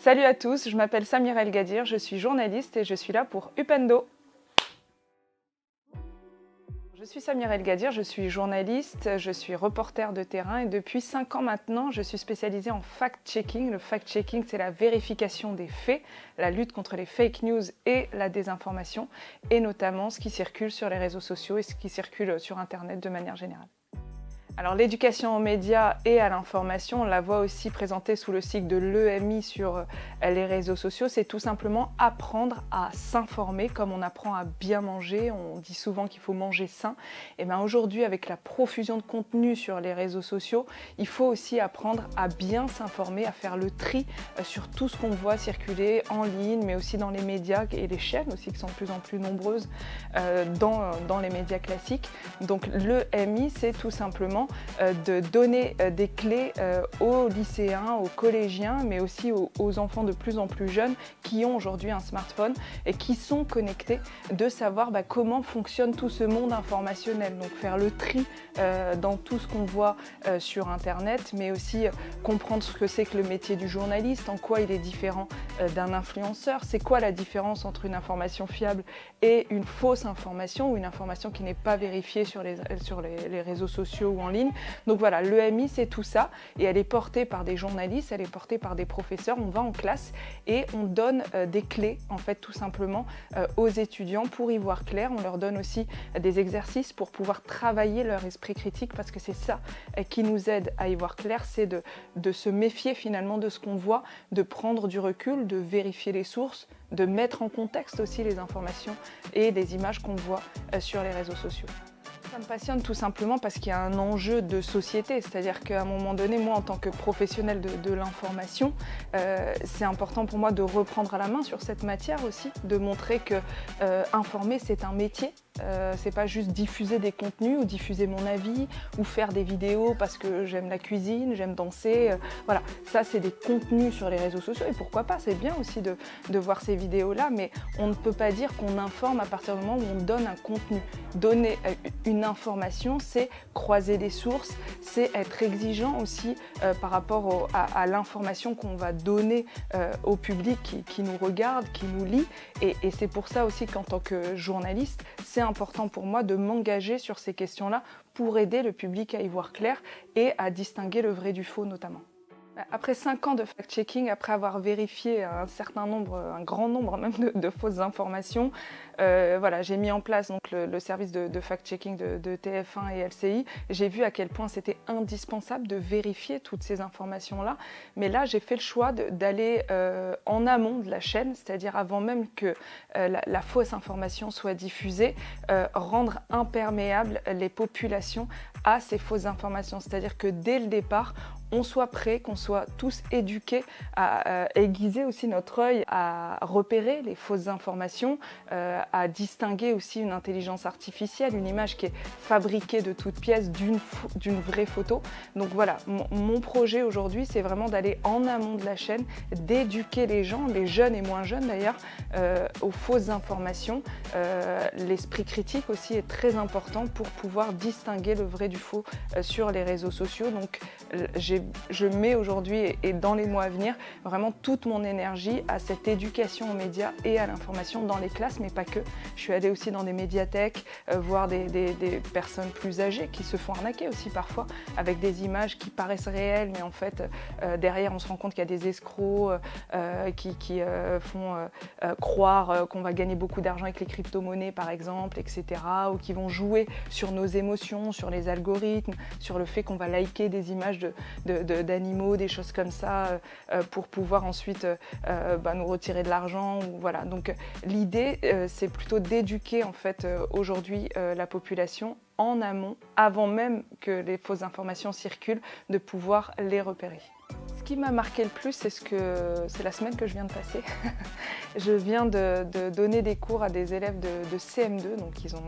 Salut à tous, je m'appelle Samira El Gadir, je suis journaliste et je suis là pour Upendo. Je suis Samira El Gadir, je suis journaliste, je suis reporter de terrain et depuis 5 ans maintenant, je suis spécialisée en fact-checking. Le fact-checking, c'est la vérification des faits, la lutte contre les fake news et la désinformation, et notamment ce qui circule sur les réseaux sociaux et ce qui circule sur Internet de manière générale. Alors l'éducation aux médias et à l'information, on la voit aussi présentée sous le sigle de l'EMI sur les réseaux sociaux, c'est tout simplement apprendre à s'informer comme on apprend à bien manger. On dit souvent qu'il faut manger sain. Et bien aujourd'hui, avec la profusion de contenu sur les réseaux sociaux, il faut aussi apprendre à bien s'informer, à faire le tri sur tout ce qu'on voit circuler en ligne, mais aussi dans les médias et les chaînes aussi qui sont de plus en plus nombreuses dans les médias classiques. Donc l'EMI, c'est tout simplement de donner des clés aux lycéens, aux collégiens, mais aussi aux enfants de plus en plus jeunes qui ont aujourd'hui un smartphone et qui sont connectés, de savoir comment fonctionne tout ce monde informationnel. Donc faire le tri dans tout ce qu'on voit sur Internet, mais aussi comprendre ce que c'est que le métier du journaliste, en quoi il est différent d'un influenceur, c'est quoi la différence entre une information fiable et une fausse information ou une information qui n'est pas vérifiée sur les réseaux sociaux ou en ligne. Donc voilà, l'EMI c'est tout ça et elle est portée par des journalistes, elle est portée par des professeurs. On va en classe et on donne des clés en fait tout simplement aux étudiants pour y voir clair. On leur donne aussi des exercices pour pouvoir travailler leur esprit critique parce que c'est ça qui nous aide à y voir clair, c'est de se méfier finalement de ce qu'on voit, de prendre du recul, de vérifier les sources, de mettre en contexte aussi les informations et les images qu'on voit sur les réseaux sociaux. Ça me passionne tout simplement parce qu'il y a un enjeu de société, c'est-à-dire qu'à un moment donné, moi en tant que professionnelle de l'information, c'est important pour moi de reprendre à la main sur cette matière aussi, de montrer que informer c'est un métier. C'est pas juste diffuser des contenus ou diffuser mon avis ou faire des vidéos parce que j'aime la cuisine, j'aime danser. Voilà, ça c'est des contenus sur les réseaux sociaux et pourquoi pas, c'est bien aussi de voir ces vidéos-là, mais on ne peut pas dire qu'on informe à partir du moment où on donne un contenu. Donner une information, c'est croiser les sources, c'est être exigeant aussi par rapport à l'information qu'on va donner au public qui nous regarde, qui nous lit et c'est pour ça aussi qu'en tant que journaliste, c'est important pour moi de m'engager sur ces questions-là pour aider le public à y voir clair et à distinguer le vrai du faux notamment. Après 5 ans de fact-checking, après avoir vérifié un grand nombre même de fausses informations, voilà, j'ai mis en place donc, le service de fact-checking de TF1 et LCI. J'ai vu à quel point c'était indispensable de vérifier toutes ces informations-là. Mais là, j'ai fait le choix d'aller en amont de la chaîne, c'est-à-dire avant même que la fausse information soit diffusée, rendre imperméables les populations à ces fausses informations. C'est-à-dire que dès le départ, on soit prêt, qu'on soit tous éduqués à aiguiser aussi notre œil, à repérer les fausses informations, à distinguer aussi une intelligence artificielle, une image qui est fabriquée de toutes pièces d'une vraie photo. Donc voilà, mon projet aujourd'hui, c'est vraiment d'aller en amont de la chaîne, d'éduquer les gens, les jeunes et moins jeunes d'ailleurs, aux fausses informations. L'esprit critique aussi est très important pour pouvoir distinguer le vrai du faux sur les réseaux sociaux. Donc je mets aujourd'hui et dans les mois à venir vraiment toute mon énergie à cette éducation aux médias et à l'information dans les classes, mais pas que. Je suis allée aussi dans des médiathèques, voir des personnes plus âgées qui se font arnaquer aussi parfois avec des images qui paraissent réelles, mais en fait derrière on se rend compte qu'il y a des escrocs qui font croire qu'on va gagner beaucoup d'argent avec les crypto-monnaies par exemple, etc. ou qui vont jouer sur nos émotions, sur les algorithmes, sur le fait qu'on va liker des images d'animaux, des choses comme ça, pour pouvoir ensuite nous retirer de l'argent. Voilà. Donc l'idée, c'est plutôt d'éduquer en fait aujourd'hui la population en amont, avant même que les fausses informations circulent, de pouvoir les repérer. Ce qui m'a marqué le plus, c'est la semaine que je viens de passer. Je viens de donner des cours à des élèves de CM2, donc ils ont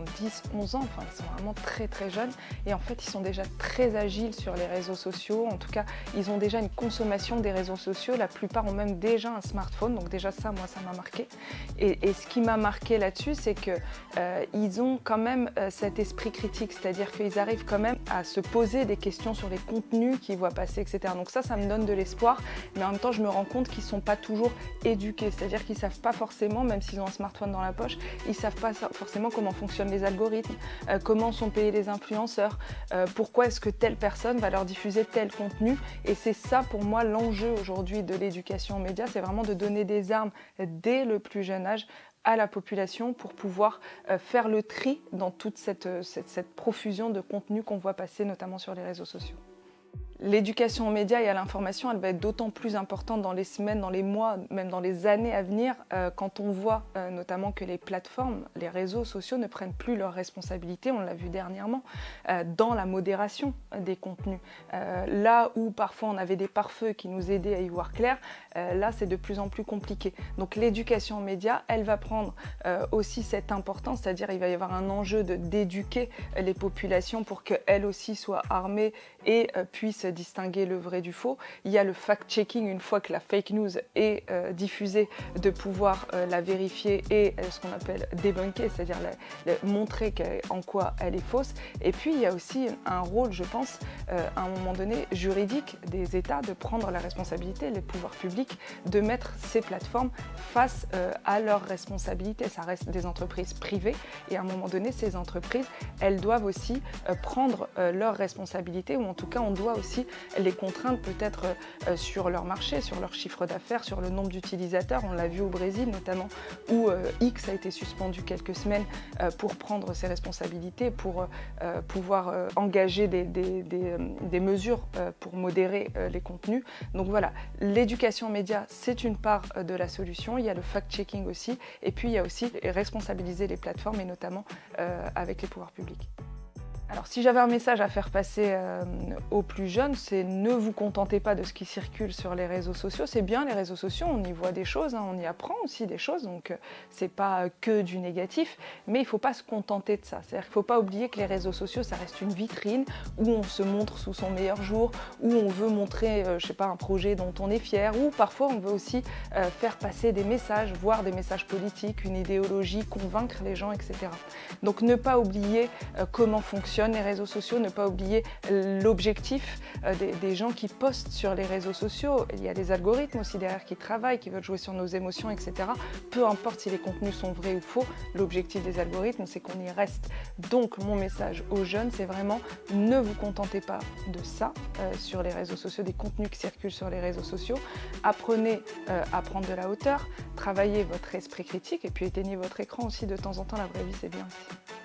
10-11 ans, enfin ils sont vraiment très très jeunes. Et en fait, ils sont déjà très agiles sur les réseaux sociaux. En tout cas, ils ont déjà une consommation des réseaux sociaux. La plupart ont même déjà un smartphone, donc déjà ça, moi, ça m'a marqué. Et ce qui m'a marqué là-dessus, c'est qu'ils ont quand même cet esprit critique, c'est-à-dire qu'ils arrivent quand même à se poser des questions sur les contenus qu'ils voient passer, etc. Donc ça me donne de l'espoir. l'espoir, mais en même temps je me rends compte qu'ils ne sont pas toujours éduqués, c'est-à-dire qu'ils ne savent pas forcément, même s'ils ont un smartphone dans la poche, ils ne savent pas forcément comment fonctionnent les algorithmes, comment sont payés les influenceurs, pourquoi est-ce que telle personne va leur diffuser tel contenu. Et c'est ça pour moi l'enjeu aujourd'hui de l'éducation aux médias, c'est vraiment de donner des armes dès le plus jeune âge à la population pour pouvoir faire le tri dans toute cette profusion de contenu qu'on voit passer notamment sur les réseaux sociaux. L'éducation aux médias et à l'information, elle va être d'autant plus importante dans les semaines, dans les mois, même dans les années à venir, quand on voit notamment que les plateformes, les réseaux sociaux ne prennent plus leurs responsabilités, on l'a vu dernièrement, dans la modération des contenus. Là où parfois on avait des pare-feux qui nous aidaient à y voir clair, là c'est de plus en plus compliqué. Donc l'éducation aux médias, elle va prendre aussi cette importance, c'est-à-dire il va y avoir un enjeu d'éduquer les populations pour qu'elles aussi soient armées et puissent distinguer le vrai du faux. Il y a le fact-checking, une fois que la fake news est diffusée, de pouvoir la vérifier et ce qu'on appelle débunker, c'est-à-dire montrer en quoi elle est fausse. Et puis il y a aussi un rôle, je pense, à un moment donné, juridique des États de prendre la responsabilité, les pouvoirs publics, de mettre ces plateformes face à leurs responsabilités. Ça reste des entreprises privées et à un moment donné, ces entreprises, elles doivent aussi prendre leurs responsabilités, ou en tout cas, on doit aussi les contraindre peut-être sur leur marché, sur leur chiffre d'affaires, sur le nombre d'utilisateurs. On l'a vu au Brésil notamment, où X a été suspendu quelques semaines pour prendre ses responsabilités, pour pouvoir engager des mesures pour modérer les contenus. Donc voilà, l'éducation aux médias, c'est une part de la solution. Il y a le fact-checking aussi, et puis il y a aussi responsabiliser les plateformes, et notamment avec les pouvoirs publics. Alors si j'avais un message à faire passer aux plus jeunes, c'est ne vous contentez pas de ce qui circule sur les réseaux sociaux. C'est bien les réseaux sociaux, on y voit des choses, on y apprend aussi des choses, donc c'est pas que du négatif, mais il ne faut pas se contenter de ça. C'est-à-dire qu'il ne faut pas oublier que les réseaux sociaux, ça reste une vitrine où on se montre sous son meilleur jour, où on veut montrer, je sais pas, un projet dont on est fier, ou parfois on veut aussi faire passer des messages, voire des messages politiques, une idéologie, convaincre les gens, etc. Donc ne pas oublier comment fonctionnent les réseaux sociaux, ne pas oublier l'objectif des gens qui postent sur les réseaux sociaux. Il y a des algorithmes aussi derrière qui travaillent, qui veulent jouer sur nos émotions, etc. Peu importe si les contenus sont vrais ou faux, l'objectif des algorithmes, c'est qu'on y reste. Donc mon message aux jeunes, c'est vraiment ne vous contentez pas de ça sur les réseaux sociaux, des contenus qui circulent sur les réseaux sociaux. Apprenez à prendre de la hauteur, travaillez votre esprit critique et puis éteignez votre écran aussi de temps en temps, la vraie vie c'est bien aussi.